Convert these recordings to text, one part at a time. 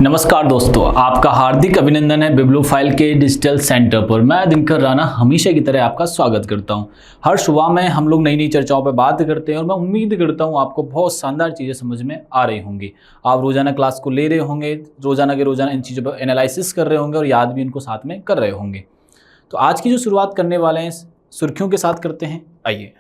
नमस्कार दोस्तों, आपका हार्दिक अभिनंदन है बिब्लोफाइल के डिजिटल सेंटर पर। मैं दिनकर राणा हमेशा की तरह आपका स्वागत करता हूं। हर सुबह में हम लोग नई नई चर्चाओं पर बात करते हैं और मैं उम्मीद करता हूं आपको बहुत शानदार चीज़ें समझ में आ रही होंगी। आप रोजाना क्लास को ले रहे होंगे, रोजाना के रोजाना इन चीज़ों पर एनालिसिस कर रहे होंगे और याद भी इनको साथ में कर रहे होंगे। तो आज की जो शुरुआत करने वाले हैं सुर्खियों के साथ करते हैं। आइए।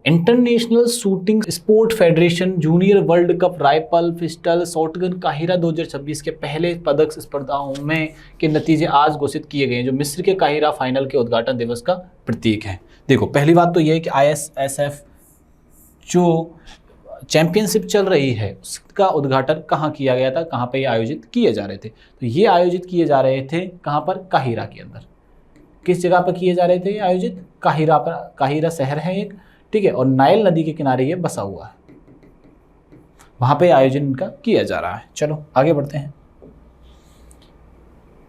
International shooting sport federation junior world cup rifle pistol shotgun Cairo 2026 के पहले पदक स्पर्धाओं में के नतीजे आज घोषित किए गए हैं, जो मिस्र के काहिरा फाइनल के उद्घाटन दिवस का प्रतीक है। देखो, पहली बात तो यह है कि ISSF जो चैंपियनशिप चल रही है उसका उद्घाटन कहाँ किया गया था, कहाँ पे ये आयोजित किए जा रहे थे। तो ये आयोजित किए जा रहे थे कहाँ पर? काहिरा के अंदर। किस जगह पर किए जा रहे थे ये आयोजित? काहिरा पर। काहिरा शहर है एक, ठीक है, और नाइल नदी के किनारे ये बसा हुआ है, वहां पे आयोजन इनका किया जा रहा है। चलो आगे बढ़ते हैं।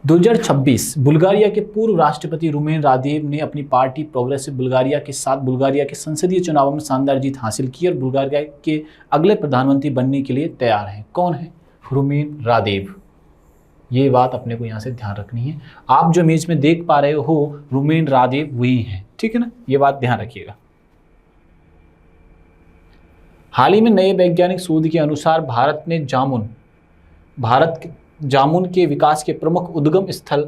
2026 बुल्गारिया के पूर्व राष्ट्रपति रुमेन रादेव ने अपनी पार्टी प्रोग्रेसिव बुल्गारिया के साथ बुल्गारिया के संसदीय चुनावों में शानदार जीत हासिल की और बुल्गारिया के अगले प्रधानमंत्री बनने के लिए तैयार हैं। कौन है? रुमेन रादेव। ये बात अपने को यहाँ से ध्यान रखनी है। आप जो इमेज में देख पा रहे हो रुमेन रादेव वही है, ठीक है ना, ये बात ध्यान रखिएगा। हाल ही में नए वैज्ञानिक शोध के अनुसार भारत जामुन के विकास के प्रमुख उद्गम स्थल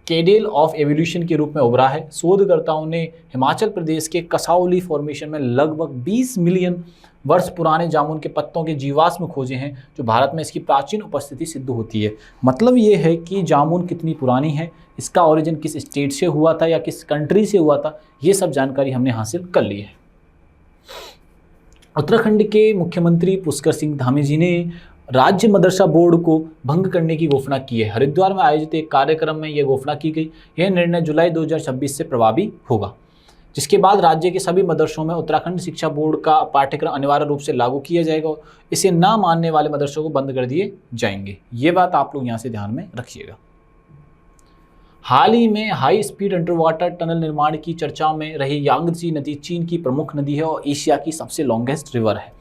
कैडेल ऑफ एवोल्यूशन के रूप में उभरा है। शोधकर्ताओं ने हिमाचल प्रदेश के कसौली फॉर्मेशन में लगभग 20 मिलियन वर्ष पुराने जामुन के पत्तों के जीवाश्म खोजे हैं, जो भारत में इसकी प्राचीन उपस्थिति सिद्ध होती है। मतलब ये है कि जामुन कितनी पुरानी है, इसका ओरिजिन किस स्टेट से हुआ था या किस कंट्री से हुआ था, ये सब जानकारी हमने हासिल कर ली है। उत्तराखंड के मुख्यमंत्री पुष्कर सिंह धामी जी ने राज्य मदरसा बोर्ड को भंग करने की घोषणा की है। हरिद्वार में आयोजित एक कार्यक्रम में यह घोषणा की गई। यह निर्णय जुलाई 2026 से प्रभावी होगा, जिसके बाद राज्य के सभी मदरसों में उत्तराखंड शिक्षा बोर्ड का पाठ्यक्रम अनिवार्य रूप से लागू किया जाएगा। इसे न मानने वाले मदरसों को बंद कर दिए जाएंगे। ये बात आप लोग यहाँ से ध्यान में रखिएगा। हाल ही में high speed under water tunnel निर्माण की चर्चा में रही यांगत्से नदी चीन की प्रमुख नदी है और एशिया की सबसे लॉन्गेस्ट रिवर है।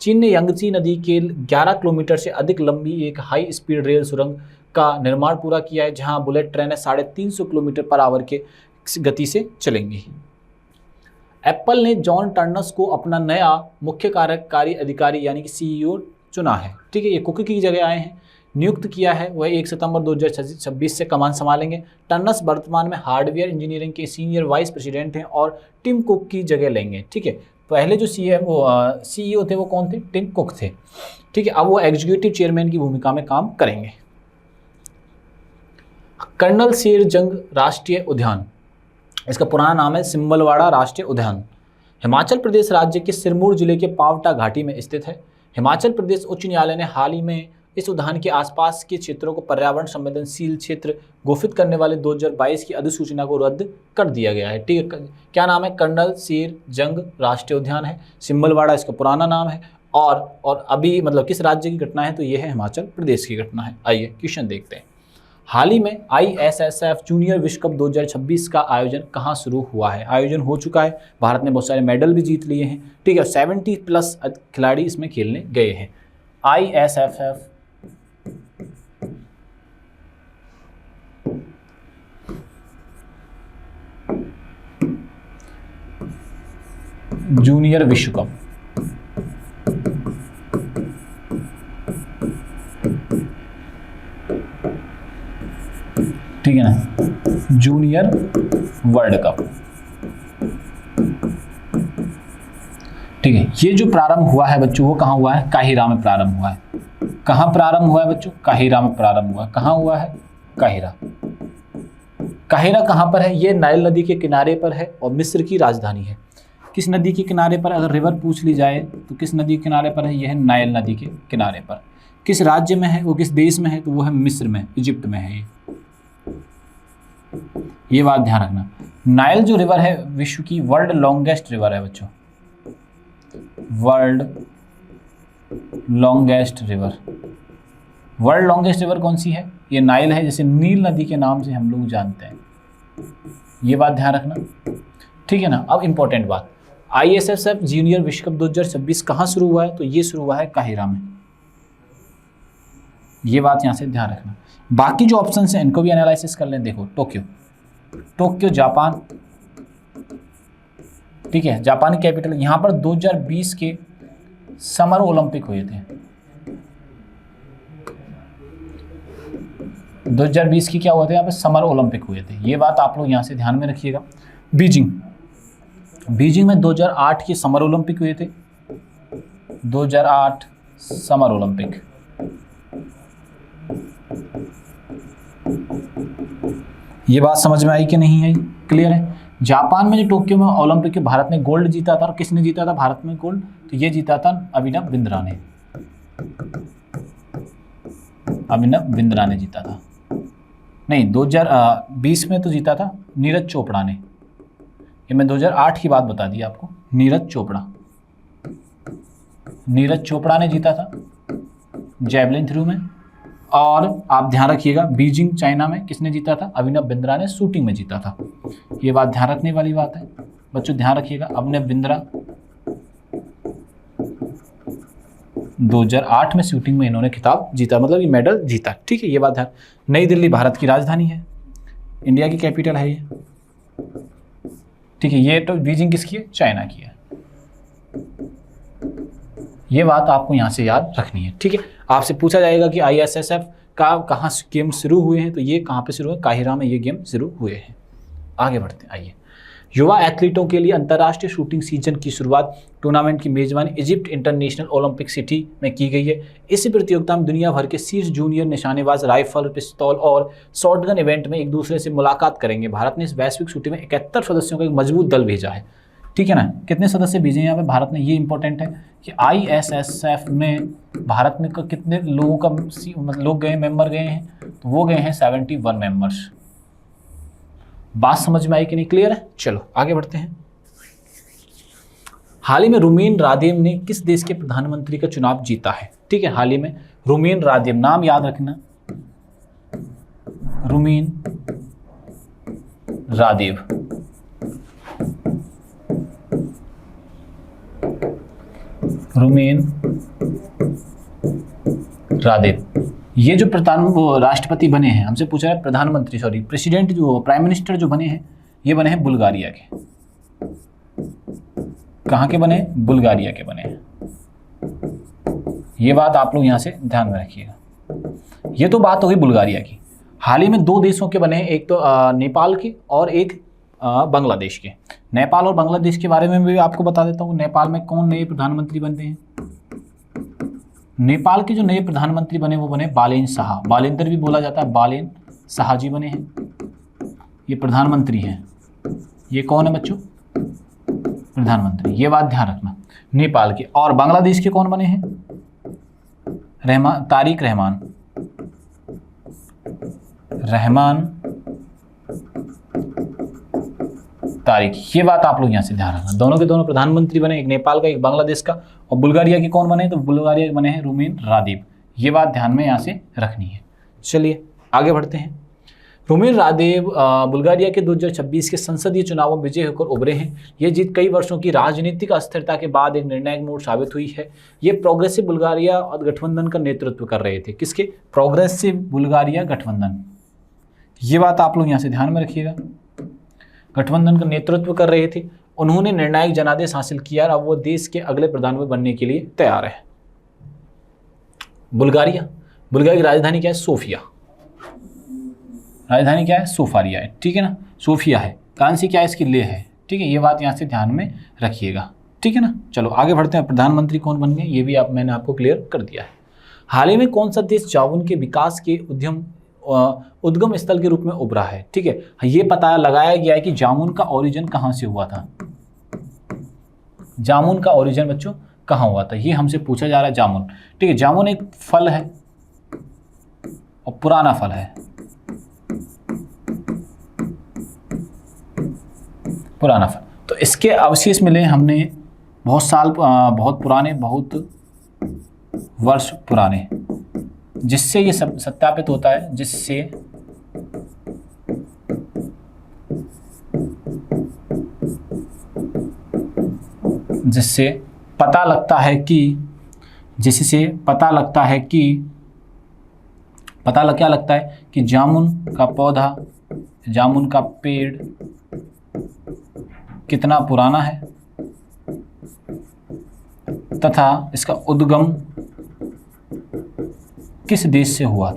चीन ने यांगत्से नदी के 11 किलोमीटर से अधिक लंबी एक हाई स्पीड रेल सुरंग का निर्माण पूरा किया है, जहां बुलेट ट्रेनें 350 किलोमीटर पर आवर के गति से चलेंगी। एप्पल ने जॉन टर्नस को अपना नया मुख्य कार्यकारी अधिकारी यानी कि CEO चुना है, ठीक है। ये कुक की जगह आए हैं, नियुक्त किया है। वह 1 सितंबर 2026 से कमान संभालेंगे। टर्नस वर्तमान में हार्डवेयर इंजीनियरिंग के सीनियर वाइस प्रेसिडेंट हैं और टिम कुक की जगह लेंगे, ठीक है। पहले जो CEO थे वो कौन थे? टिम कुक थे, ठीक है। अब वो एग्जीक्यूटिव चेयरमैन की भूमिका में काम करेंगे। कर्नल शेर जंग राष्ट्रीय उद्यान, इसका पुराना नाम है सिंबलवाड़ा राष्ट्रीय उद्यान, हिमाचल प्रदेश राज्य के सिरमौर जिले के पावटा घाटी में स्थित है। हिमाचल प्रदेश उच्च न्यायालय ने हाल ही में इस उद्यान के आसपास के क्षेत्रों को पर्यावरण संवेदनशील क्षेत्र घोषित करने वाले 2022 की अधिसूचना को रद्द कर दिया गया है, ठीक है। क्या नाम है? कर्नल शेर जंग राष्ट्रीय उद्यान है, सिंबलवाड़ा इसका पुराना नाम है। और अभी मतलब किस राज्य की घटना है? तो ये है हिमाचल प्रदेश की घटना है। आइए क्वेश्चन देखते हैं। हाल ही में ISSF जूनियर विश्व कप 2026 का आयोजन कहाँ शुरू हुआ है? आयोजन हो चुका है, भारत ने बहुत सारे मेडल भी जीत लिए हैं, ठीक है। 70+ खिलाड़ी इसमें खेलने गए हैं। ISSF जूनियर विश्व कप, ठीक है ना, जूनियर वर्ल्ड कप, ठीक है। ये जो प्रारंभ हुआ है बच्चों वो कहाँ हुआ है? काहिरा में प्रारंभ हुआ है। कहाँ प्रारंभ हुआ है बच्चों? काहिरा में प्रारंभ हुआ है। कहाँ हुआ है? काहिरा। काहिरा कहाँ पर है? ये नाइल नदी के किनारे पर है और मिस्र की राजधानी है। किस नदी के किनारे पर? अगर रिवर पूछ ली जाए तो किस नदी के किनारे पर है? यह है नाइल नदी के किनारे पर। किस राज्य में है? वो किस देश में है? तो वो है मिस्र में, इजिप्ट में है ये बात ध्यान रखना। नाइल जो रिवर है विश्व की वर्ल्ड लॉन्गेस्ट रिवर है बच्चों, world longest river. World longest river कौन सी है? ये नाइल है, जैसे नील नदी के नाम से हम लोग जानते हैं। ये बात ध्यान रखना, ठीक है ना। अब इंपॉर्टेंट बात, ISSF जूनियर विश्व कप 2026 कहाँ शुरू हुआ है? तो ये शुरू हुआ है काहिरा में। ये बात यहाँ से ध्यान रखना। बाकी जो ऑप्शन हैं इनको भी एनालिसिस कर लें। देखो टोक्यो जापान, ठीक है, जापान की कैपिटल। यहाँ पर 2020 के समर ओलंपिक हुए थे। 2020 की क्या हुए थे? यहाँ पे समर ओलंपिक हुए थे। ये बात आप लोग यहाँ से ध्यान में रखिएगा। बीजिंग में 2008 के समर ओलंपिक हुए थे। 2008 समर ओलंपिक। ये बात समझ में आई कि नहीं आई? क्लियर है। जापान में जो टोक्यो में ओलंपिक के भारत ने गोल्ड जीता था, और किसने जीता था भारत में गोल्ड? तो ये जीता था अभिनव बिंद्रा ने। अभिनव बिंद्रा ने जीता था। नहीं, 2020 में तो जीता था नीरज चोपड़ा ने। ये मैं 2008 की बात बता दी आपको। नीरज चोपड़ा ने जीता था जैवलिन थ्रो में। और आप ध्यान रखिएगा, बीजिंग चाइना में किसने जीता था? अभिनव बिंद्रा ने शूटिंग में जीता था। ये बात ध्यान रखने वाली बात है बच्चों, ध्यान रखिएगा। अभिनव बिंद्रा 2008 में शूटिंग में इन्होंने खिताब जीता, मतलब ये मेडल जीता। ठीक है, ये बात ध्यान। नई दिल्ली भारत की राजधानी है, इंडिया की कैपिटल है ये। ठीक है, ये तो बीजिंग किसकी है? चाइना की है। ये बात आपको यहाँ से याद रखनी है। ठीक है, आपसे पूछा जाएगा कि ISSF का कहाँ गेम शुरू हुए हैं, तो ये कहाँ पे शुरू हुए? काहिरा में ये गेम शुरू हुए हैं। आगे बढ़ते हैं। आइए, युवा एथलीटों के लिए अंतर्राष्ट्रीय शूटिंग सीजन की शुरुआत टूर्नामेंट की मेजबानी इजिप्ट इंटरनेशनल ओलंपिक सिटी में की गई है। इस प्रतियोगिता में दुनिया भर के शीर्ष जूनियर निशानेबाज राइफल, पिस्तौल और शॉटगन इवेंट में एक दूसरे से मुलाकात करेंगे। भारत ने इस वैश्विक शूटिंग में 71 सदस्यों का एक मजबूत दल भेजा है। ठीक है ना, कितने सदस्य भेजे हैं यहाँ पे भारत ने? ये इंपॉर्टेंट है कि ISSF में भारत में कितने लोगों का लोग गए, मेंबर गए हैं? तो वो गए हैं 71 मेंबर्स। बात समझ में आई कि नहीं? क्लियर है। चलो आगे बढ़ते हैं। हाल ही में रुमीन रादेव ने किस देश के प्रधानमंत्री का चुनाव जीता है? ठीक है, हाल ही में रुमीन रादेव, नाम याद रखना, रुमीन रादेव। रुमीन रादेव ये जो राष्ट्रपति बने हैं, हमसे पूछा है प्रधानमंत्री, सॉरी प्रेसिडेंट, जो प्राइम मिनिस्टर जो बने हैं, ये बने हैं बुल्गारिया के। कहाँ के बने? बुल्गारिया के बने हैं। ये बात आप लोग यहाँ से ध्यान में रखिएगा। ये तो बात हो गई बुल्गारिया की। हाल ही में 2 देशों के बने हैं, एक तो नेपाल के और एक बांग्लादेश के। नेपाल और बांग्लादेश के बारे में भी आपको बता देता हूँ। नेपाल में कौन नए प्रधानमंत्री बनते हैं? नेपाल के जो नए प्रधानमंत्री बने वो बने बालेन शाह, बालेंद्र भी बोला जाता है, बालेन शाह जी बने हैं। ये प्रधानमंत्री हैं। ये कौन है बच्चों? प्रधानमंत्री। ये बात ध्यान रखना नेपाल के। और बांग्लादेश के कौन बने हैं? तारिक रहमान तारिक। ये बात आप लोग यहाँ से ध्यान रखना। दोनों के दोनों प्रधानमंत्री बने, एक नेपाल का, एक बांग्लादेश का। और बुल्गारिया के कौन बने? तो बुल्गारिया के बने हैं रुमीन रादेव। ये बात ध्यान में यहाँ से रखनी है। चलिए आगे बढ़ते हैं। रुमीन रादेव बुल्गारिया के 2026 के संसदीय चुनावों में विजय होकर उभरे हैं। ये जीत कई वर्षों की राजनीतिक अस्थिरता के बाद एक निर्णायक मोड़ साबित हुई है। ये प्रोग्रेसिव बुल्गारिया और गठबंधन का नेतृत्व कर रहे थे। किसके? प्रोग्रेसिव बुल्गारिया गठबंधन। ये बात आप लोग यहाँ से ध्यान में रखिएगा। गठबंधन का नेतृत्व कर रहे थे। उन्होंने निर्णायक जनादेश हासिल किया और अब वो देश के अगले प्रधानमंत्री बनने के लिए तैयार है। बुल्गारिया की राजधानी क्या है? सोफिया। राजधानी क्या है? सोफारिया है। ठीक है ना, सोफिया है। कांसी क्या है? इसकी लेह है। ठीक है, ये बात यहाँ से ध्यान में रखिएगा। ठीक है ना, चलो आगे बढ़ते हैं। प्रधानमंत्री कौन बन गए ये भी मैंने आपको क्लियर कर दिया है। हाल ही में कौन सा देश जामुन के विकास के उद्गम स्थल के रूप में उभरा है? ठीक है, ये पता लगाया गया है कि जामुन का ओरिजिन कहाँ से हुआ था। जामुन का ओरिजिन बच्चों कहाँ हुआ था, ये हमसे पूछा जा रहा है। जामुन, ठीक है, जामुन एक फल है और पुराना फल है, पुराना फल। तो इसके अवशेष मिले हमने बहुत साल, बहुत पुराने, बहुत वर्ष पुराने, जिससे ये सत्यापित होता है, जिससे जिससे पता लगता है कि क्या लगता है कि जामुन का पेड़ कितना पुराना है तथा इसका उद्गम किस देश से हुआ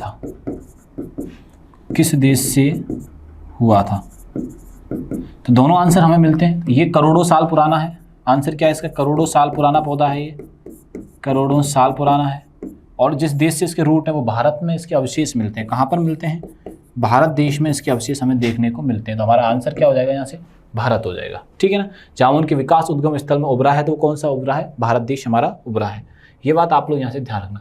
था। तो दोनों आंसर हमें मिलते हैं। ये करोड़ों साल पुराना है। आंसर क्या है इसका? करोड़ों साल पुराना पौधा है, ये करोड़ों साल पुराना है। और जिस देश से इसके रूट है वो भारत में इसके अवशेष मिलते हैं। कहाँ पर मिलते हैं? भारत देश में इसके अवशेष हमें देखने को मिलते हैं। तो हमारा आंसर क्या हो जाएगा यहाँ से? भारत हो जाएगा। ठीक है ना। जामुन के विकास उद्गम स्थल में उभरा है, तो कौन सा उभरा है? भारत देश हमारा उभरा है। ये बात आप लोग यहाँ से ध्यान रखना।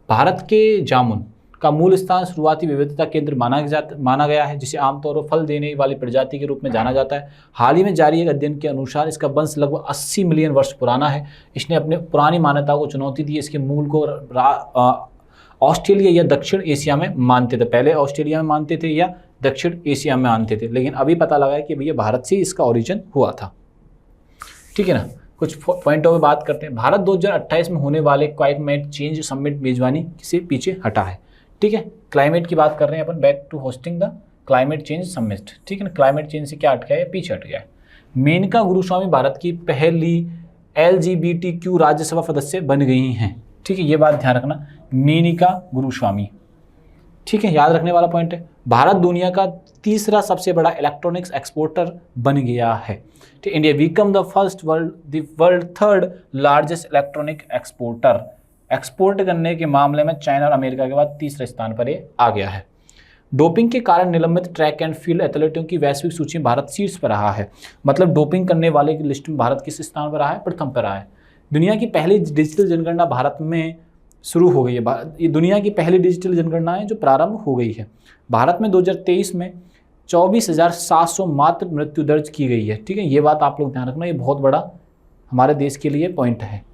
भारत के जामुन का मूल स्थान शुरुआती विविधता केंद्र माना गया है, जिसे आमतौर पर फल देने वाली प्रजाति के रूप में जाना जाता है। हाल ही में जारी एक अध्ययन के अनुसार इसका वंश लगभग 80 मिलियन वर्ष पुराना है। इसने अपने पुरानी मान्यताओं को चुनौती दी। इसके मूल को ऑस्ट्रेलिया या दक्षिण एशिया में मानते थे। पहले ऑस्ट्रेलिया में मानते थे या दक्षिण एशिया में मानते थे, लेकिन अभी पता लगा है कि भैया भारत से इसका ओरिजिन हुआ था। ठीक है ना। कुछ पॉइंटों पे बात करते हैं। भारत 2028 में होने वाले क्लाइमेट चेंज समिट मेजबानी से पीछे हटा है। ठीक है। क्लाइमेट की बात कर रहे हैं अपन, back to hosting the climate change summit. ठीक है ना। क्लाइमेट चेंज से क्या हट गया है? पीछे हट गया है। मेनका गुरुस्वामी भारत की पहली LGBTQ राज्यसभा सदस्य बन गई हैं। ठीक है, ये बात ध्यान रखना, मेनका गुरुस्वामी। ठीक है, याद रखने वाला पॉइंट है। भारत दुनिया का तीसरा सबसे बड़ा इलेक्ट्रॉनिक्स एक्सपोर्टर बन गया है। ठीक, India become the world third largest electronic exporter. Export करने के मामले में चाइना और अमेरिका के बाद तीसरे स्थान पर ये आ गया है। डोपिंग के कारण निलंबित ट्रैक एंड फील्ड एथलीटों की वैश्विक सूची में भारत शीर्ष पर रहा है। मतलब डोपिंग करने वाले की लिस्ट में भारत किस स्थान पर रहा है? प्रथम पर रहा है। दुनिया की पहली डिजिटल जनगणना भारत में शुरू हो गई है। ये दुनिया की पहली डिजिटल जनगणना है जो प्रारंभ हो गई है। भारत में 2023 में 24,700 मात्र मृत्यु दर्ज की गई है। ठीक है, ये बात आप लोग ध्यान रखना, ये बहुत बड़ा हमारे देश के लिए पॉइंट है।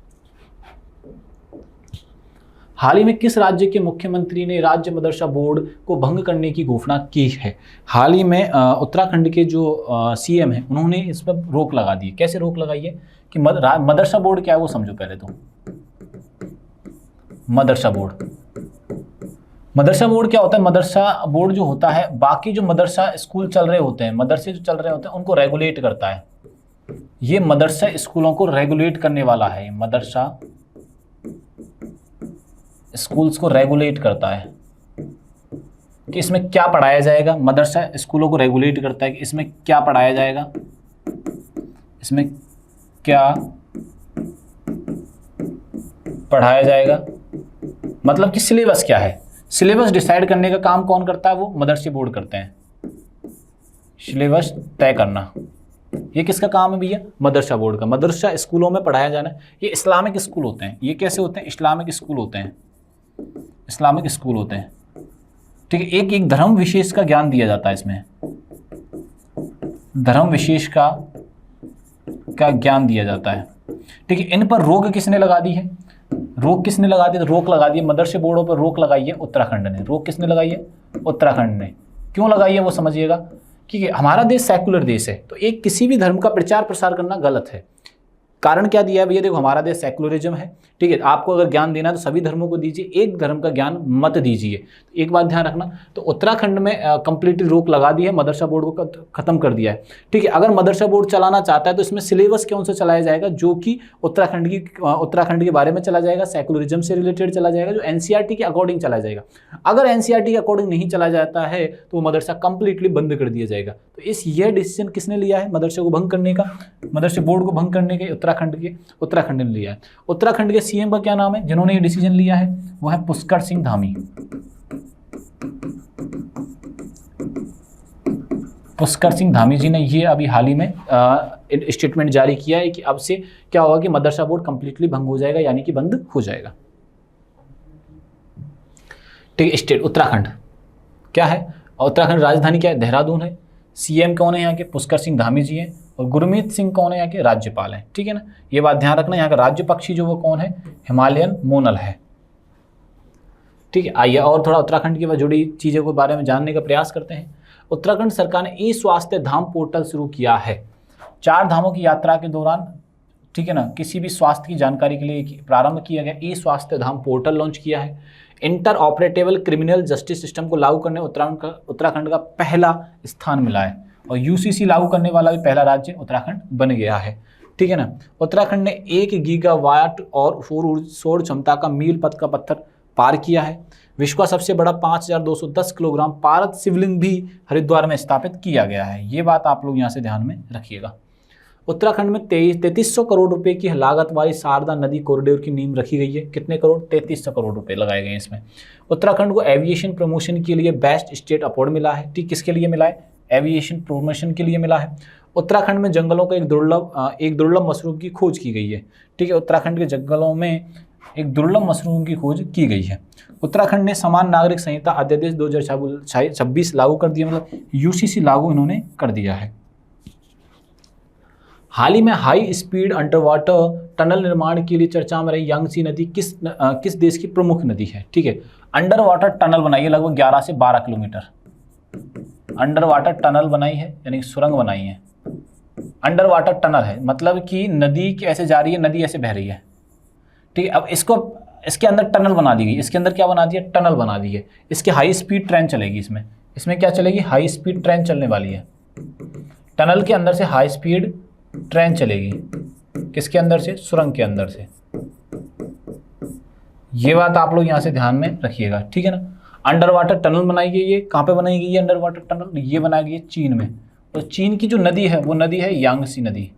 हाल ही में किस राज्य के मुख्यमंत्री ने राज्य मदरसा बोर्ड को भंग करने की घोषणा की है? हाल ही में उत्तराखंड के जो CM हैं उन्होंने इस पर रोक लगा दी है। कैसे रोक लगाई है कि मदरसा बोर्ड क्या है वो समझो पहले तो। मदरसा बोर्ड क्या होता है? मदरसा बोर्ड जो होता है बाकी जो मदरसा स्कूल चल रहे होते हैं, मदरसे जो चल रहे होते हैं उनको रेगुलेट करता है। ये मदरसा स्कूलों को रेगुलेट करने वाला है। मदरसा स्कूल्स को रेगुलेट करता है कि इसमें क्या पढ़ाया जाएगा। मदरसा स्कूलों को रेगुलेट करता है कि इसमें क्या पढ़ाया जाएगा, इसमें क्या पढ़ाया जाएगा, मतलब कि सिलेबस क्या है। सिलेबस डिसाइड करने का काम कौन करता है? वो मदरसे बोर्ड करते हैं। सिलेबस तय करना ये किसका काम है भैया? मदरसा बोर्ड का। मदरसा स्कूलों में पढ़ाया जाना, ये इस्लामिक स्कूल होते हैं। ये कैसे होते हैं? इस्लामिक स्कूल होते हैं। इस्लामिक स्कूल होते हैं। ठीक है, एक धर्म विशेष का ज्ञान दिया जाता है इसमें। धर्म विशेष का ज्ञान दिया जाता है। ठीक है, इन पर रोक किसने लगा दी है? रोक किसने लगा दी? तो रोक लगा दी मदरसे बोर्डों पर रोक लगाई है उत्तराखंड ने। रोक किसने लगाई है? उत्तराखंड ने। क्यों लगाई है वो समझिएगा, क्योंकि हमारा देश सेकुलर देश है, तो एक किसी भी धर्म का प्रचार प्रसार करना गलत है। कारण क्या दिया है भैया? देखो, हमारा देश सेकुलरिज्म है। ठीक है, आपको अगर ज्ञान देना है तो सभी धर्मों को दीजिए, एक धर्म का ज्ञान मत दीजिए। तो एक बात ध्यान रखना। तो उत्तराखंड में कंप्लीटली रोक लगा दी है, मदरसा बोर्ड को खत्म कर दिया है। ठीक है, अगर मदरसा बोर्ड चलाना चाहता है तो इसमें सिलेबस कौन सा चलाया जाएगा? जो कि उत्तराखंड के बारे में चला जाएगा, सेकुलरिज्म से रिलेटेड चला जाएगा, जो NCERT के अकॉर्डिंग चला जाएगा। अगर NCERT के अकॉर्डिंग नहीं चला जाता है तो वो मदरसा कंप्लीटली बंद कर दिया जाएगा। तो यह डिसीजन किसने लिया है? मदरसे को भंग करने का, मदरसे बोर्ड को भंग करने के उत्तराखंड ने लिया है। उत्तराखंड के CM का क्या नाम है जिन्होंने ये डिसीजन लिया है? वो है पुष्कर सिंह धामी। पुष्कर सिंह धामी जी ने ये अभी हाल ही में स्टेटमेंट जारी किया है कि अब से क्या होगा कि मदरसा बोर्ड कंप्लीटली भंग हो जाएगा, यानी कि बंद हो जाएगा। ठीक है, स्टेट उत्तराखंड क्या है? उत्तराखंड राजधानी क्या है? देहरादून है। CM कौन है यहाँ के? पुष्कर सिंह धामी जी हैं। और गुरमीत सिंह कौन है यहाँ के? राज्यपाल हैं। ठीक है ना, ये बात ध्यान रखना। यहाँ का राज्य पक्षी जो वो कौन है? हिमालयन मोनल है। ठीक है, आइए और थोड़ा उत्तराखंड की जुड़ी चीज़ों के बारे में जानने का प्रयास करते हैं। उत्तराखंड सरकार ने ई स्वास्थ्य धाम पोर्टल शुरू किया है। 4 धामों की यात्रा के दौरान ठीक है ना, किसी भी स्वास्थ्य की जानकारी के लिए प्रारंभ किया गया। ई स्वास्थ्य धाम पोर्टल लॉन्च किया है। Inter operable criminal justice system को लागू करने उत्तराखंड का पहला स्थान मिला है, और यूसीसी लागू करने वाला भी पहला राज्य उत्तराखंड बन गया है। ठीक है ना, उत्तराखंड ने 1 गीगावाट और सौर क्षमता का मील पथ का पत्थर पार किया है। विश्व का सबसे बड़ा 5210 किलोग्राम पारद शिवलिंग भी हरिद्वार में स्थापित किया गया है। ये बात आप लोग यहाँ से ध्यान में रखिएगा। उत्तराखंड में 3300 करोड़ रुपए की लागत वाली शारदा नदी कॉरिडोर की नींव रखी गई है। कितने करोड़? 3300 करोड़ रुपए लगाए गए हैं इसमें। उत्तराखंड को एविएशन प्रमोशन के लिए बेस्ट स्टेट अवार्ड मिला है। ठीक, किसके लिए मिला है? एविएशन प्रमोशन के लिए मिला है। उत्तराखंड में जंगलों का एक दुर्लभ मशरूम की खोज की गई है। ठीक है, उत्तराखंड के जंगलों में एक दुर्लभ मशरूम की खोज की गई है। उत्तराखंड ने समान नागरिक संहिता अध्यादेश 2026 लागू कर दिया, मतलब यूसीसी लागू इन्होंने कर दिया है। हाल ही में high speed under water tunnel निर्माण के लिए चर्चा में रही यांगसी नदी किस देश की प्रमुख नदी है? ठीक है, अंडर वाटर टनल बनाई है लगभग 11 से 12 किलोमीटर। अंडर वाटर टनल बनाई है, यानी सुरंग बनाई है। अंडर वाटर टनल है मतलब कि नदी कैसे जा रही है, नदी ऐसे बह रही है। ठीक है, अब इसके अंदर टनल बना दी गई। इसके अंदर क्या बना दिया? टनल बना दी है। इसके हाई स्पीड ट्रेन चलेगी। इसमें क्या चलेगी? हाई स्पीड ट्रेन चलने वाली है। टनल के अंदर से हाई स्पीड ट्रेन चलेगी। किसके अंदर से? सुरंग के अंदर से। ये बात आप लोग यहां से ध्यान में रखिएगा। ठीक है ना, अंडर वाटर टनल बनाई गई है। कहां पे बनाई गई है अंडर वाटर टनल? ये बनाई गई है चीन में। और चीन की जो नदी है वो नदी है यांगसी नदी।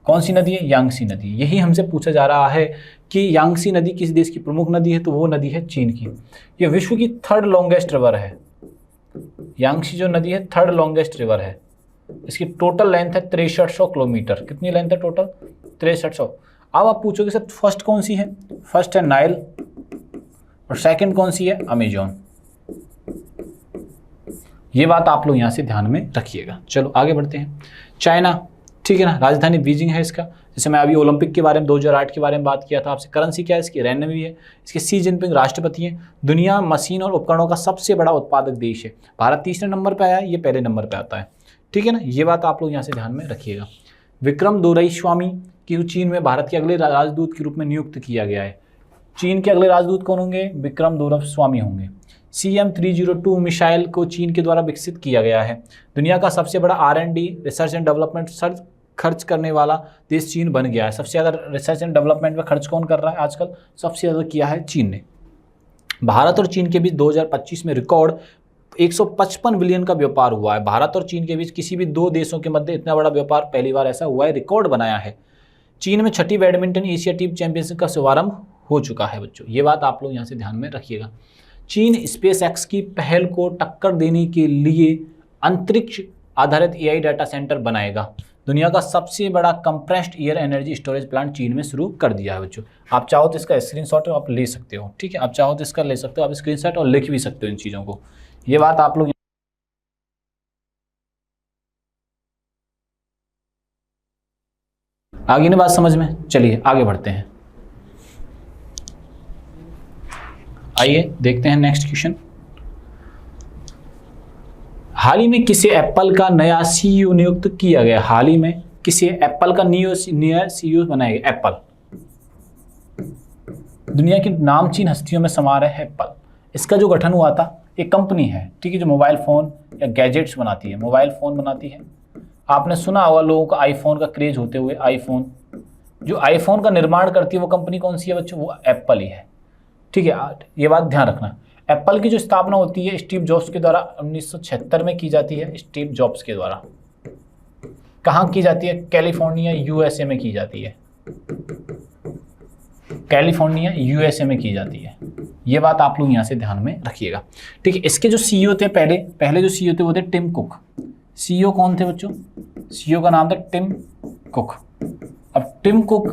कौन सी नदी है? यांगसी नदी। यही हमसे पूछा जा रहा है कि यांगसी नदी किस देश की प्रमुख नदी है, तो वो नदी है चीन की। ये विश्व की 3rd लॉन्गेस्ट रिवर है। यांगसी जो नदी है 3rd लॉन्गेस्ट रिवर है। इसकी टोटल लेंथ है 6300 किलोमीटर। कितनी लेंथ है टोटल? 6300। अब आप पूछोगे सर फर्स्ट कौन सी है? फर्स्ट है नाइल और सेकंड कौन सी है? अमेजॉन। ये बात आप लोग यहां से ध्यान में रखिएगा। चलो आगे बढ़ते हैं। चाइना, ठीक है ना, राजधानी बीजिंग है इसका। जैसे मैं अभी ओलंपिक के बारे में 2008 के बारे में बात किया था आपसे। करेंसी क्या है इसकी? रेनमी है। इसके शी जिनपिंग राष्ट्रपति हैं। दुनिया मशीन और उपकरणों का सबसे बड़ा उत्पादक देश है। भारत तीसरे नंबर पर आया है, ये पहले नंबर पर आता है। ठीक है ना, ये बात आप लोग यहाँ से ध्यान में रखिएगा। विक्रम दोरईस्वामी की चीन में भारत के अगले राजदूत के रूप में नियुक्त किया गया है। चीन के अगले राजदूत कौन होंगे? विक्रम दोरईस्वामी होंगे। CM-302 मिसाइल को चीन के द्वारा विकसित किया गया है। दुनिया का सबसे बड़ा R&D रिसर्च एंड डेवलपमेंट खर्च करने वाला देश चीन बन गया है। सबसे ज़्यादा रिसर्च एंड डेवलपमेंट में खर्च कौन कर रहा है आजकल? सबसे ज़्यादा किया है चीन ने। भारत और चीन के बीच 2025 में रिकॉर्ड 155 बिलियन का व्यापार हुआ है। भारत और चीन के बीच किसी भी दो देशों के मध्य इतना बड़ा व्यापार पहली बार ऐसा हुआ है, रिकॉर्ड बनाया है। चीन में 6ठी बैडमिंटन एशिया टीम चैंपियनशिप का शुभारंभ हो चुका है बच्चों। ये बात आप लोग यहाँ से ध्यान में रखिएगा। चीन स्पेसएक्स की पहल को टक्कर देने के लिए अंतरिक्ष आधारित AI डाटा सेंटर बनाएगा। दुनिया का सबसे बड़ा compressed air energy storage plant चीन में शुरू कर दिया है बच्चों। आप चाहो तो इसका स्क्रीनशॉट आप ले सकते हो। ठीक है, आप चाहो तो इसका ले सकते हो, आप स्क्रीनशॉट और लिख भी सकते हो इन चीज़ों को। ये बात आप लोग आगे नहीं बात समझ में? चलिए आगे बढ़ते हैं। आइए देखते हैं नेक्स्ट क्वेश्चन। हाल ही में किसे एप्पल का नया CEO नियुक्त किया गया? हाल ही में किसे एप्पल का नया CEO बनाया गया? एप्पल दुनिया की नामचीन हस्तियों में समार है एप्पल। इसका जो गठन हुआ था, एक कंपनी है, ठीक है, जो मोबाइल फ़ोन या गैजेट्स बनाती है, मोबाइल फ़ोन बनाती है। आपने सुना होगा लोगों का आईफोन का क्रेज होते हुए। आईफोन, जो आईफोन का निर्माण करती है वो कंपनी कौन सी है बच्चों? वो एप्पल ही है। ठीक है, ये बात ध्यान रखना। एप्पल की जो स्थापना होती है स्टीव जॉब्स के द्वारा 1976 में की जाती है। स्टीव जॉब्स के द्वारा कहाँ की जाती है? कैलिफोर्निया USA में की जाती है। कैलिफोर्निया USA में की जाती है। ये बात आप लोग यहाँ से ध्यान में रखिएगा। ठीक है, इसके जो CEO थे पहले जो CEO थे वो थे टिम कुक। CEO कौन थे बच्चों? CEO का नाम था टिम कुक। अब टिम कुक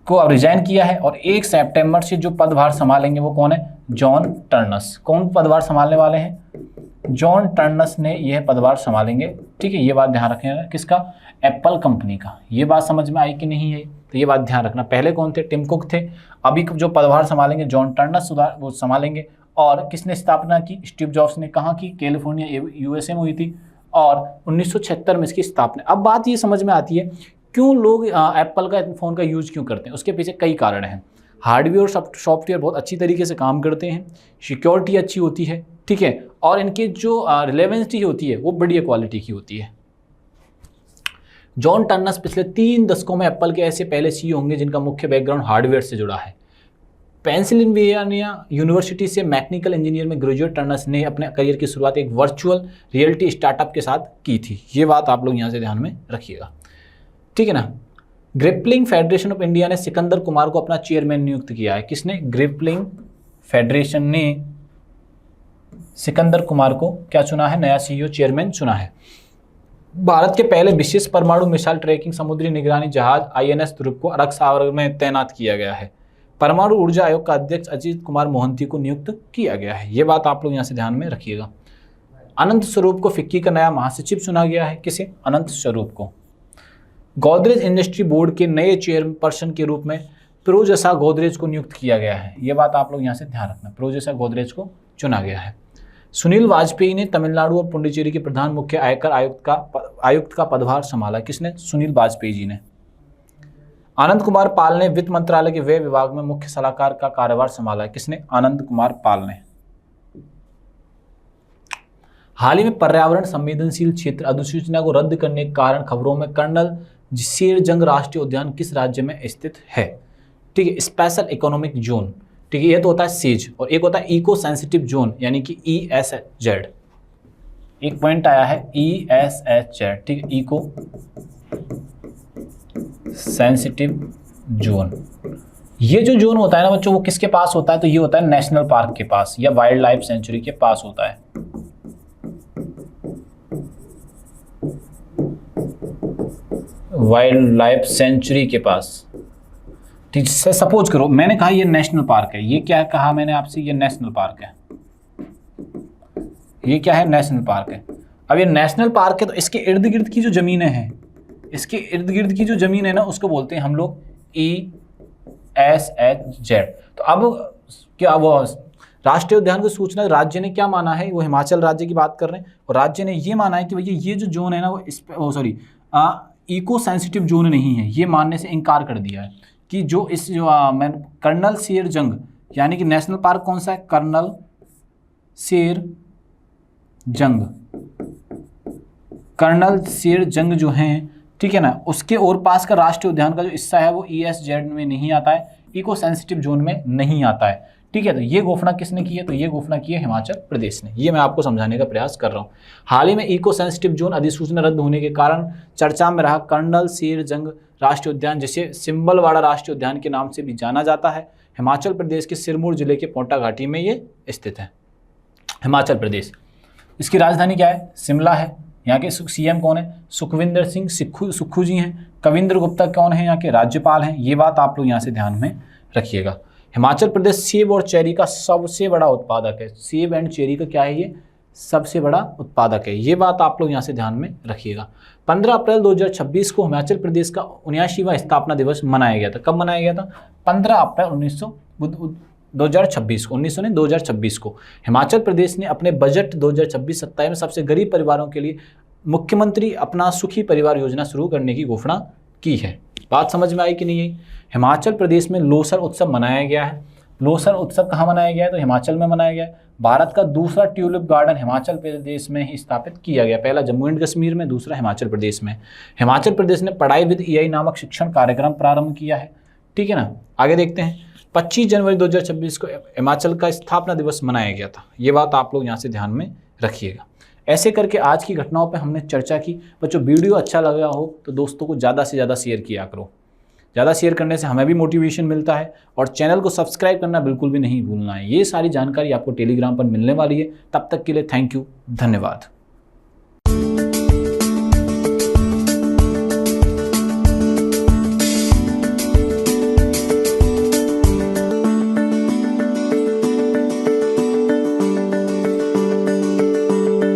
को अब रिजाइन किया है और 1 सितंबर से जो पदभार संभालेंगे वो कौन है? John turns. कौन पदभार संभालने वाले हैं? जॉन टर्नस ने यह पदभार संभालेंगे। ठीक है, ये बात ध्यान रखिएगा। किसका? एप्पल कंपनी का। ये बात समझ में आई कि नहीं है? तो ये बात ध्यान रखना। पहले कौन थे? टिम कुक थे। अभी जो पदभार संभालेंगे जॉन टर्नस वो संभालेंगे। और किसने स्थापना की? स्टीव जॉब्स ने। कहाँ की? कैलिफोर्निया USA में हुई थी और 1976 में इसकी स्थापना। अब बात ये समझ में आती है क्यों लोग एप्पल का फ़ोन का यूज़ क्यों करते हैं, उसके पीछे कई कारण हैं। हार्डवेयर और सॉफ्टवेयर बहुत अच्छी तरीके से काम करते हैं, सिक्योरिटी अच्छी होती है, ठीक है, और इनकी जो रिलेवेंसी होती है वो बढ़िया क्वालिटी की होती है। जॉन टर्नस पिछले 3 दशकों में एप्पल के ऐसे पहले सीईओ होंगे जिनका मुख्य बैकग्राउंड हार्डवेयर से जुड़ा है। पेंसिल्वेनिया यूनिवर्सिटी से मैकेनिकल इंजीनियर में ग्रेजुएट टर्नस ने अपने करियर की शुरुआत एक वर्चुअल रियलिटी स्टार्टअप के साथ की थी। ये बात आप लोग यहाँ से ध्यान में रखिएगा, ठीक है ना। ग्रिपलिंग फेडरेशन ऑफ इंडिया ने सिकंदर कुमार को अपना चेयरमैन नियुक्त किया है। किसने? ग्रिपलिंग फेडरेशन ने सिकंदर कुमार को क्या चुना है? नया सीईओ चेयरमैन चुना है। भारत के पहले विशेष परमाणु मिसाइल ट्रैकिंग समुद्री निगरानी जहाज INS ध्रुव को अरब सागर में तैनात किया गया है। परमाणु ऊर्जा आयोग का अध्यक्ष अजीत कुमार मोहंती को नियुक्त किया गया है। ये बात आप लोग यहाँ से ध्यान में रखिएगा। अनंत स्वरूप को फिक्की का नया महासचिव चुना गया है। किसे? अनंत स्वरूप को। गोदरेज इंडस्ट्री बोर्ड के नए चेयरपर्सन के रूप में प्रोजसा गोदरेज को नियुक्त किया गया है। ये बात आप लोग यहाँ से ध्यान रखना, प्रोजसा गोदरेज को चुना गया है। सुनील वाजपेयी ने तमिलनाडु और पुडुचेरी के प्रधान मुख्य आयकर आयुक्त का पदभार संभाला। किसने? सुनील वाजपेयी जी ने। आनंद कुमार पाल ने वित्त मंत्रालय के व्यय विभाग में मुख्य सलाहकार का कार्यभार संभाला। किसने? आनंद कुमार पाल ने। हाल ही में पर्यावरण संवेदनशील क्षेत्र अधिसूचना को रद्द करने के कारण खबरों में कर्नल शेर जंग राष्ट्रीय उद्यान किस राज्य में स्थित है? ठीक है, स्पेशल इकोनॉमिक जोन, ठीक है, ये तो होता है सेज, और एक होता है इको सेंसिटिव जोन यानी कि ESZ। एक पॉइंट आया है ESZ, ठीक है, इको सेंसिटिव जोन। ये जो जोन होता है ना बच्चों, वो किसके पास होता है? तो ये होता है नेशनल पार्क के पास या वाइल्ड लाइफ सेंचुरी के पास होता है। वाइल्ड लाइफ सेंचुरी के पास, ठीक है। सपोज करो मैंने कहा ये नेशनल पार्क है, ये क्या कहा मैंने आपसे? ये नेशनल पार्क है। ये क्या है? नेशनल पार्क है। अब ये नेशनल पार्क है तो इसके इर्द गिर्द की जो जमीनें हैं, इसके इर्द गिर्द की जो जमीन है ना, उसको बोलते हैं हम लोग ESHZ। तो अब क्या वो राष्ट्रीय उद्यान की सूचना राज्य ने क्या माना है? वो हिमाचल राज्य की बात कर रहे हैं, और राज्य ने ये माना है कि भैया ये जो जोन है ना वो इको सेंसिटिव जोन नहीं है। ये मानने से इनकार कर दिया है कि जो इस जो कर्नल शेर जंग यानी कि नेशनल पार्क कौन सा है? कर्नल शेर जंग। कर्नल शेर जंग जो हैं, ठीक है ना, उसके और पास का राष्ट्रीय उद्यान का जो हिस्सा है वो ESZ में नहीं आता है, इको सेंसिटिव जोन में नहीं आता है, ठीक है। तो ये घोषणा किसने की है? तो ये घोषणा की है हिमाचल प्रदेश ने। ये मैं आपको समझाने का प्रयास कर रहा हूँ। हाल ही में इको सेंसिटिव जोन अधिसूचना रद्द होने के कारण चर्चा में रहा कर्नल शेर जंग राष्ट्रीय उद्यान, जिसे सिंबलवाड़ा राष्ट्रीय उद्यान के नाम से भी जाना जाता है, हिमाचल प्रदेश के सिरमौर जिले के पोंटा घाटी में ये स्थित है। हिमाचल प्रदेश, इसकी राजधानी क्या है? शिमला है। यहाँ के CM कौन है? सुखविंदर सिंह सुक्खू जी हैं। कविंद्र गुप्ता कौन है? यहाँ के राज्यपाल हैं। ये बात आप लोग यहाँ से ध्यान में रखिएगा। हिमाचल प्रदेश सेब और चेरी का सबसे बड़ा उत्पादक है। सेब एंड चेरी का क्या है? ये सबसे बड़ा उत्पादक है। ये बात आप लोग यहाँ से ध्यान में रखिएगा। 15 अप्रैल 2026 को हिमाचल प्रदेश का 79वां स्थापना दिवस मनाया गया था। कब मनाया गया था? 15 अप्रैल 2026 को हिमाचल प्रदेश ने अपने बजट 2026-27 में सबसे गरीब परिवारों के लिए मुख्यमंत्री अपना सुखी परिवार योजना शुरू करने की घोषणा की है। बात समझ में आई कि नहीं आई? हिमाचल प्रदेश में लोसर उत्सव मनाया गया है। लोसर उत्सव कहाँ मनाया गया है? तो हिमाचल में मनाया गया है। भारत का दूसरा ट्यूलिप गार्डन हिमाचल प्रदेश में ही स्थापित किया गया। पहला जम्मू एंड कश्मीर में, दूसरा हिमाचल प्रदेश में। हिमाचल प्रदेश ने पढ़ाई विद EI नामक शिक्षण कार्यक्रम प्रारंभ किया है, ठीक है ना। आगे देखते हैं। 25 जनवरी 2026 को हिमाचल का स्थापना दिवस मनाया गया था। ये बात आप लोग यहाँ से ध्यान में रखिएगा। ऐसे करके आज की घटनाओं पे हमने चर्चा की। बच्चों वीडियो अच्छा लगा हो तो दोस्तों को ज़्यादा से ज़्यादा शेयर किया करो। ज़्यादा शेयर करने से हमें भी मोटिवेशन मिलता है, और चैनल को सब्सक्राइब करना बिल्कुल भी नहीं भूलना है। ये सारी जानकारी आपको टेलीग्राम पर मिलने वाली है। तब तक के लिए थैंक यू, धन्यवाद।